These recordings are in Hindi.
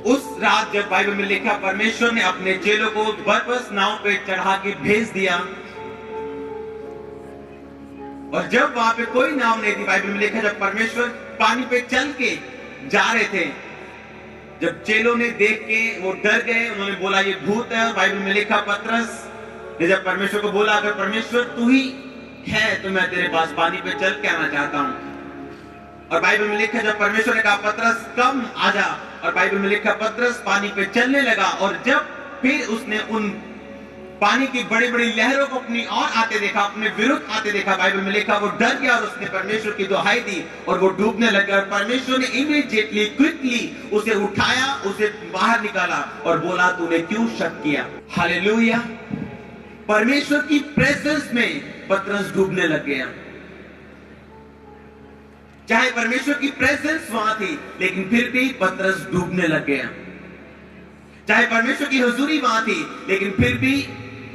उस रात जब बाइबल में लिखा परमेश्वर ने अपने चेलों को बरबस नाव पे चढ़ा के भेज दिया, और जब वहां पे कोई नाव नहीं थी, बाइबल में लिखा जब परमेश्वर पानी पे चल के जा रहे थे, जब चेलों ने देख के वो डर गए, उन्होंने बोला ये भूत है। और बाइबल में लिखा पतरस ने जब परमेश्वर को बोला अगर परमेश्वर तू ही है तो मैं तेरे पास पानी पे चल के आना चाहता हूं। और बाइबल में लिखा जब परमेश्वर ने कहा पतरस कम आजा, और बाइबल में लिखा पतरस पानी पे चलने लगा, और जब फिर उसने उन पानी की बड़ी बड़ी लहरों को अपनी ओर आते देखा, अपने विरुद्ध आते देखा, बाइबल में लिखा वो डर गया और उसने परमेश्वर की दुहाई दी और वो डूबने लगा। और परमेश्वर ने इमीडिएटली क्विकली उसे उठाया, उसे बाहर निकाला और बोला तूने क्यों शक किया। हालेलुया। परमेश्वर की प्रेजेंस में पतरस डूबने लग गया। चाहे परमेश्वर की प्रेजेंस वहां थी, लेकिन फिर भी पतरस डूबने लग गया। चाहे परमेश्वर की हुजूरी वहां थी, लेकिन फिर भी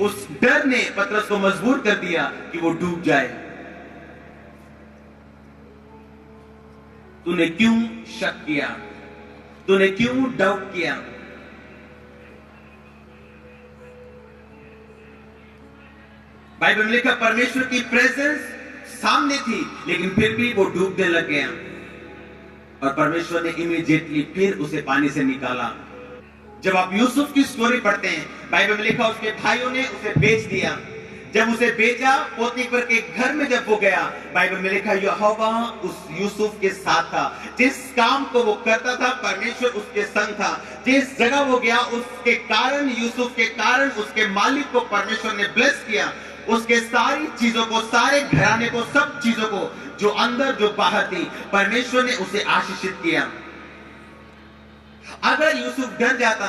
उस डर ने पतरस को मजबूर कर दिया कि वो डूब जाए। तूने क्यों शक किया? तूने क्यों डाउट किया? बाइबल में लिखा परमेश्वर की प्रेजेंस सामने थी, लेकिन फिर भी वो डूबने लग गया, और परमेश्वर ने इमीडिएटली फिर उसे पानी से निकाला। जब आप यूसुफ की स्टोरी पढ़ते हैं, बाइबल में लिखा उसके भाइयों ने उसे बेच दिया। जब उसे बेचा पोतीफर के घर में जब वो गया, बाइबल में लिखा यहोवा उस यूसुफ के साथ था। जिस काम को वो करता था परमेश्वर उसके संग था। जिस जगह वो गया उसके कारण, यूसुफ के कारण उसके मालिक को परमेश्वर ने ब्लेस किया। उसके सारी चीजों को, सारे घराने को, सब चीजों को, जो अंदर जो बाहर थी, परमेश्वर ने उसे आशीषित किया। अगर यूसुफ डर जाता,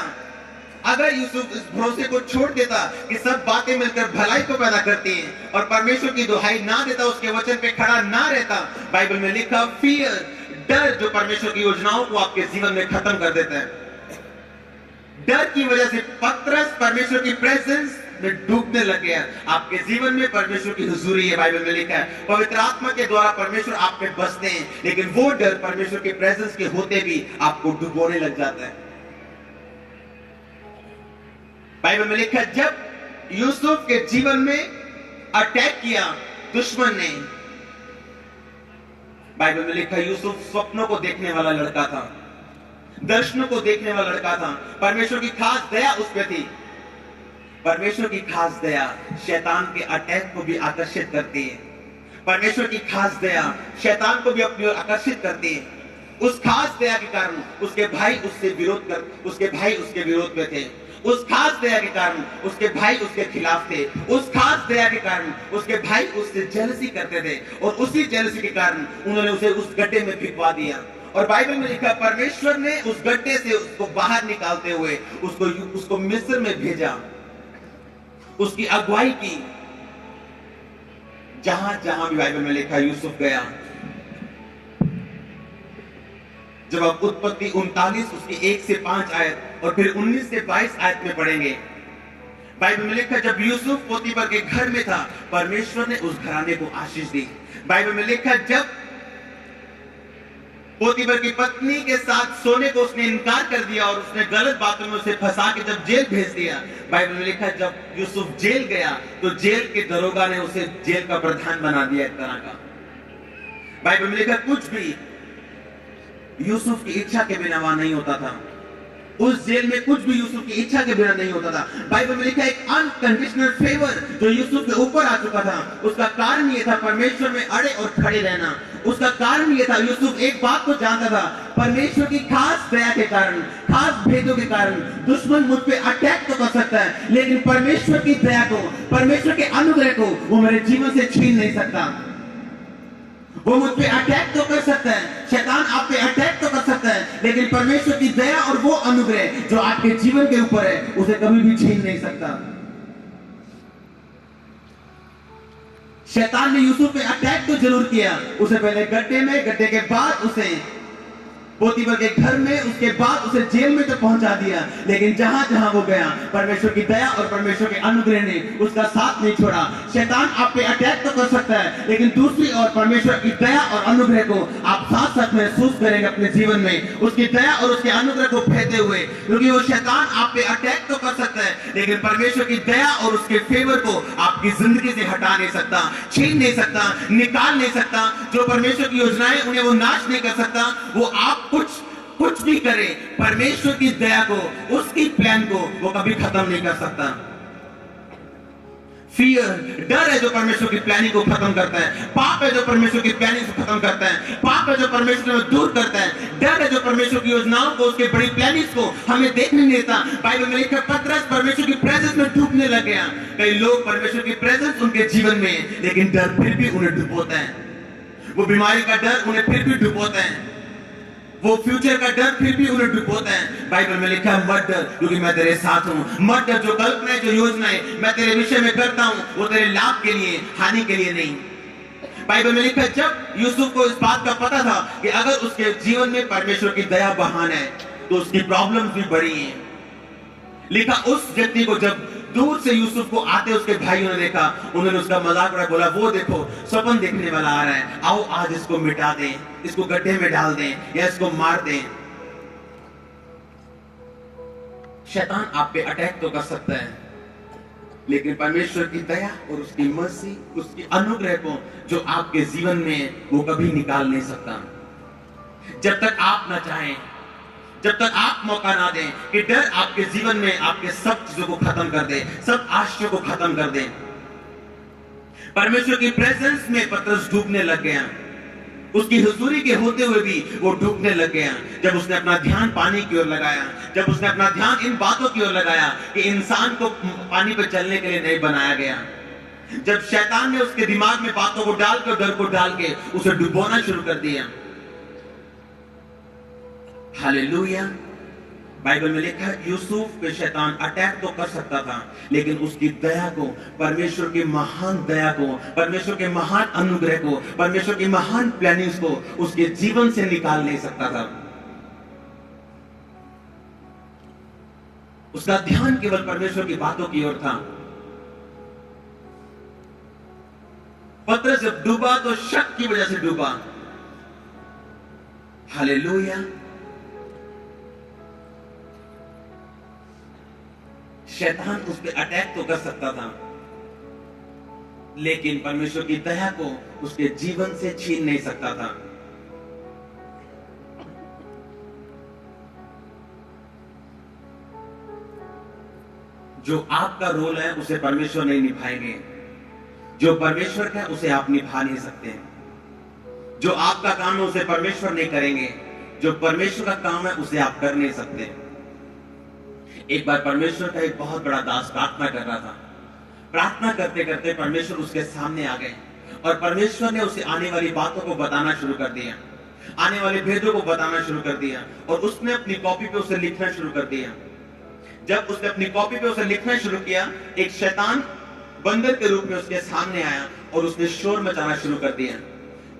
अगर यूसुफ इस भरोसे को छोड़ देता कि सब बातें मिलकर भलाई को पैदा करती हैं, और परमेश्वर की दुहाई ना देता, उसके वचन पे खड़ा ना रहता, बाइबल में लिखा फियर, डर जो परमेश्वर की योजनाओं को आपके जीवन में खत्म कर देता है। डर की वजह से पतरस परमेश्वर की प्रेजेंस में डूबने लग गया। आपके जीवन में परमेश्वर की हुजूरी है, बाइबल में लिखा है पवित्र आत्मा के द्वारा परमेश्वर आप पे बसते हैं, लेकिन वो डर परमेश्वर की प्रेजेंस के होते भी आपको डुबोने लग जाता है। बाइबल में लिखा है जब यूसुफ के जीवन में अटैक किया दुश्मन ने, बाइबल में लिखा यूसुफ स्वप्नों को देखने वाला लड़का था, दर्शनों को देखने वाला लड़का था। परमेश्वर की खास दया उस पे थी। परमेश्वर की खास दया शैतान के अटैक को भी आकर्षित करती है। परमेश्वर की खास दया शैतान को भी अपनी ओर आकर्षित करती है। उस खास दया के कारण उसके भाई उसके विरोध में थे। उस खास दया के कारण उसके भाई उसके खिलाफ थे। उस खास दया के कारण उसके भाई उससे जेलसी करते थे, और उसी जेलसी के कारण उन्होंने उसे उस गड्ढे में फिकवा दिया। और बाइबल में लिखा परमेश्वर ने उस गड्ढे से उसको बाहर निकालते हुए उसको मिस्र में भेजा, उसकी अगुवाई की। जहां जहां भी बाइबल में लिखा यूसुफ गया। जब आप उत्पत्ति 39 उसकी 1 से 5 आयत और फिर 19 से 22 आयत में पढ़ेंगे, बाइबल में लिखा जब यूसुफ पोतीफर के घर में था, परमेश्वर ने उस घराने को आशीष दी। बाइबल में लिखा जब पोतीफर की पत्नी के साथ सोने को उसने इनकार कर दिया और उसने गलत बातों में उसे फंसा के जब जेल भेज दिया, बाइबल में लिखा जब यूसुफ जेल गया तो जेल के दरोगा ने उसे जेल का प्रधान बना दिया एक तरह का। बाइबल में लिखा कुछ भी यूसुफ की इच्छा के बिना वहां नहीं होता था। उस जेल में कुछ भी यूसुफ की इच्छा के बिना नहीं होता था। बाइबल में लिखा एक अनकंडीशनल फेवर जो यूसुफ के ऊपर आ चुका था। उसका कारण यह था परमेश्वर में अड़े और खड़े रहना। उसका कारण यह था यूसुफ एक बात को जानता था, परमेश्वर की खास दया के कारण, खास भेदों के कारण दुश्मन मुझ पे अटैक तो कर सकता है, लेकिन परमेश्वर की दया को, परमेश्वर के अनुग्रह को वो मेरे जीवन से छीन नहीं सकता। वो मुझ पे अटैक तो कर सकता है, शैतान आप पे अटैक तो कर सकता है, लेकिन परमेश्वर की दया और वो अनुग्रह जो आपके जीवन के ऊपर है उसे कभी भी छीन नहीं सकता। शैतान ने यूसुफ पे अटैक तो जरूर किया, उसे पहले गड्ढे में, गड्ढे के बाद उसे पोतीफर के घर में, उसके बाद उसे जेल में जब पहुंचा दिया, लेकिन जहां जहां वो गया परमेश्वर की दया और परमेश्वर के अनुग्रह ने उसका साथ नहीं छोड़ा। शैतान आप पे अटैक तो कर सकता है, लेकिन दूसरी ओर परमेश्वर की दया और अनुग्रह को आप साथ साथ महसूस करेंगे अपने जीवन में, उसकी दया और उसके अनुग्रह को फेंकते हुए। क्योंकि वो शैतान आप पे अटैक तो कर सकता है, लेकिन परमेश्वर की दया और उसके फेवर को आपकी जिंदगी से हटा नहीं सकता, छीन नहीं सकता, निकाल नहीं सकता। जो परमेश्वर की योजनाएं उन्हें वो नाश नहीं कर सकता। वो आप कुछ भी करे, परमेश्वर की दया को, उसकी प्लान को वो कभी खत्म नहीं कर सकता। फियर, डर है जो परमेश्वर की प्लानिंग को खत्म करता है। पाप है जो परमेश्वर की प्लानिंग को खत्म करता है। पाप है जो परमेश्वर को दूर करता है। डर है जो परमेश्वर की योजनाओं को, उसके बड़ी प्लानिंग्स को हमें देखने नहीं देता। बाइबल में लिखा पतरस परमेश्वर की प्रेजेंस में डूबने लग गया। कई लोग परमेश्वर की प्रेजेंस उनके जीवन में है, लेकिन डर फिर भी उन्हें डुबोता है। वो बीमारी का डर उन्हें फिर भी डुबोता है। वो फ्यूचर का डर फिर भी उन्हें डुबोता है। बाइबल में लिखा है मत डर क्योंकि मैं तेरे साथ हूं। मत डर, जो कल्पनाएं, जो योजनाएं मैं तेरे विषय में करता हूं वो तेरे लाभ के लिए, हानि के लिए नहीं। बाइबल में लिखा है जब यूसुफ को इस बात का पता था कि अगर उसके जीवन में परमेश्वर की दया बहाना है तो उसकी प्रॉब्लम्स भी बड़ी हैं। लिखा उस व्यक्ति को जब दूर से यूसुफ को आते उसके भाइयों ने देखा, उन्होंने उसका मजाक उड़ाया, बोला वो देखो स्वप्न देखने वाला आ रहा है, आओ आज इसको मिटा दें, इसको गड्ढे में डाल दें या इसको मार दें। शैतान आप पे अटैक तो कर सकता है, लेकिन परमेश्वर की दया और उसकी मर्सी, उसकी अनुग्रह को जो आपके जीवन में वो कभी निकाल नहीं सकता। जब तक आप ना चाहें, जब तक आप मौका ना दें कि डर आपके जीवन में आपके सब चीजों को खत्म कर दे, सब आशयों को खत्म कर दे। परमेश्वर की प्रेजेंस में पतरस डूबने लग गया। उसकी हुजूरी के होते हुए भी वो डूबने लग गया। जब उसने अपना ध्यान पानी की ओर लगाया, जब उसने अपना ध्यान इन बातों की ओर लगाया कि इंसान को पानी पर चलने के लिए नहीं बनाया गया, जब शैतान ने उसके दिमाग में बातों को डाल के, डर को डाल के उसे डुबोना शुरू कर दिया। हालेलुया। बाइबल में लिखा है यूसुफ पे शैतान अटैक तो कर सकता था, लेकिन उसकी दया को, परमेश्वर की महान दया को, परमेश्वर के महान अनुग्रह को, परमेश्वर की महान प्लानिंग्स को उसके जीवन से निकाल नहीं सकता था। उसका ध्यान केवल परमेश्वर की बातों की ओर था। पतरस जब डूबा तो शक की वजह से डूबा। हालेलुया। शैतान उस पर अटैक तो कर सकता था, लेकिन परमेश्वर की दया को उसके जीवन से छीन नहीं सकता था। जो आपका रोल है उसे परमेश्वर नहीं निभाएंगे। जो परमेश्वर का है उसे आप निभा नहीं सकते। जो आपका काम है उसे परमेश्वर नहीं करेंगे। जो परमेश्वर का काम है उसे आप कर नहीं सकते। एक बार परमेश्वर का एक बहुत बड़ा दास प्रार्थना कर रहा था। प्रार्थना करते करते परमेश्वर उसके सामने आ गए और परमेश्वर ने उसे आने वाली बातों को बताना शुरू कर दिया, आने वाले भेदों को बताना शुरू कर दिया, और उसने अपनी कॉपी पे उसे लिखना शुरू कर दिया। जब उसने अपनी कॉपी पे उसे लिखना शुरू किया, एक शैतान बंदर के रूप में उसके सामने आया और उसने शोर मचाना शुरू कर दिया।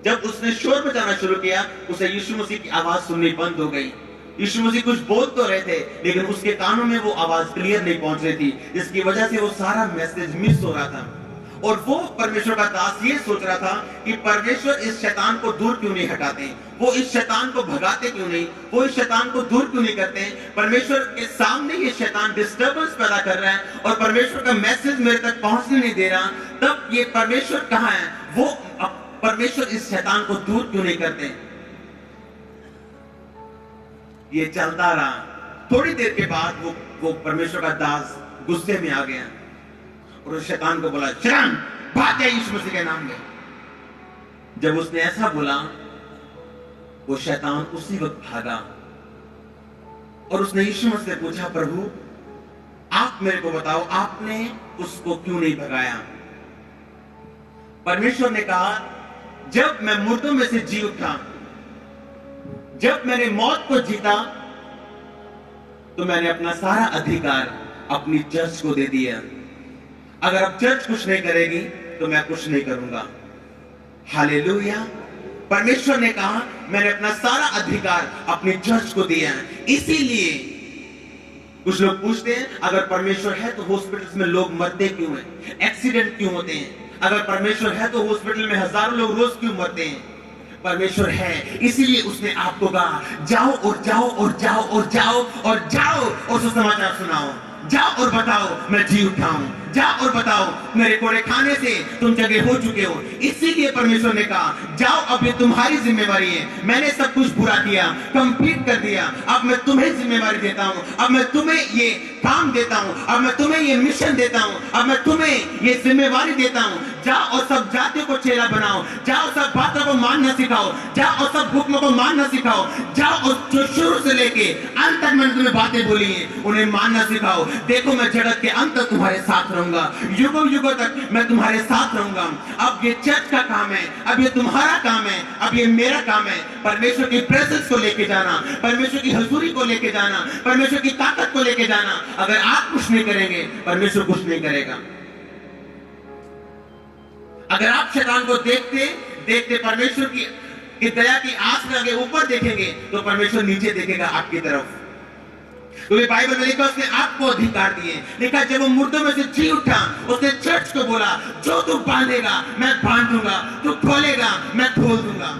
जब उसने शोर मचाना शुरू किया, उसे यीशु मसीह की आवाज सुननी बंद हो गई। यीशु मसीह कुछ बोल तो रहे थे, लेकिन उसके कानों में वो आवाज क्लियर नहीं पहुंच रही थी, जिसकी वजह से वो सारा मैसेज मिस हो रहा था। और वो परमेश्वर का दास ये सोच रहा था कि परमेश्वर इस शैतान को दूर क्यों नहीं हटाते, वो इस शैतान को भगाते क्यों नहीं, वो इस शैतान को दूर क्यों नहीं करते। परमेश्वर के सामने ये शैतान डिस्टर्बेंस पैदा कर रहा है और परमेश्वर का मैसेज मेरे तक पहुंचने नहीं दे रहा। तब ये परमेश्वर कहाँ है, वो परमेश्वर इस शैतान को दूर क्यों नहीं करते। ये चलता रहा। थोड़ी देर के बाद वो परमेश्वर का दास गुस्से में आ गया और उस शैतान को बोला, शैतान भाग जा यीशु मसीह के नाम में। जब उसने ऐसा बोला, वो शैतान उसी वक्त भागा और उसने यीशु मसीह से पूछा, प्रभु आप मेरे को बताओ, आपने उसको क्यों नहीं भगाया। परमेश्वर ने कहा, जब मैं मुर्दों में से जी उठा, जब मैंने मौत को जीता, तो मैंने अपना सारा अधिकार अपनी चर्च को दे दिया। अगर अब चर्च कुछ नहीं करेगी तो मैं कुछ नहीं करूंगा। हालेलुया। परमेश्वर ने कहा, मैंने अपना सारा अधिकार अपनी चर्च को दिया है, इसीलिए कुछ लोग पूछते हैं अगर परमेश्वर है तो हॉस्पिटल्स में लोग मरते क्यों हैं, एक्सीडेंट क्यों होते हैं? अगर परमेश्वर है तो हॉस्पिटल में हजारों लोग रोज क्यों मरते हैं? परमेश्वर है इसीलिए उसने आपको कहा जाओ और जाओ और जाओ और जाओ और जाओ और सुसमाचार सुनाओ, जाओ और बताओ मैं जी उठा हूं, जाओ और बताओ मेरे कोड़े खाने से तुम जगह हो चुके हो। इसीलिए परमेश्वर ने कहा जाओ अब ये तुम्हारी जिम्मेवारी है, मैंने सब कुछ पूरा किया, कंप्लीट कर दिया, अब मैं तुम्हें जिम्मेवारी देता हूं, अब मैं तुम्हें ये काम देता हूं, अब मैं तुम्हें ये मिशन देता हूं, अब मैं तुम्हें ये जिम्मेवारी देता हूं। जाओ और सब जातियों को चेला बनाओ, जाओ सब बातों को मानना सिखाओ, जाओ और सब हुक्मों को मानना सिखाओ, जाओ और जो शुरू से लेके अंत तक मैंने तुम्हें बातें बोली हैं उन्हें मानना सिखाओ। देखो मैं जगत के अंत तक तुम्हारे साथ रहूंगा, युगों युगों तक मैं तुम्हारे साथ रहूंगा। अब ये चर्च का काम है, अब ये तुम्हारा काम है, अब ये मेरा काम है। परमेश्वर की प्रेजेंस को लेके जाना, परमेश्वर की हजूरी को लेके जाना, परमेश्वर की ताकत को लेके जाना। अगर आप कुछ नहीं करेंगे परमेश्वर कुछ नहीं करेगा। अगर आप शैतान को देखते देखते परमेश्वर की दया की आस में आगे ऊपर देखेंगे तो परमेश्वर नीचे देखेगा आपकी तरफ। क्योंकि बाइबल में लिखा उसने आपको अधिकार दिए, लिखा जब वो मुर्दों में से जी उठा उसने चर्च को बोला जो तू बांधेगा मैं बांध दूंगा, तू खोलेगा मैं खोल दूंगा।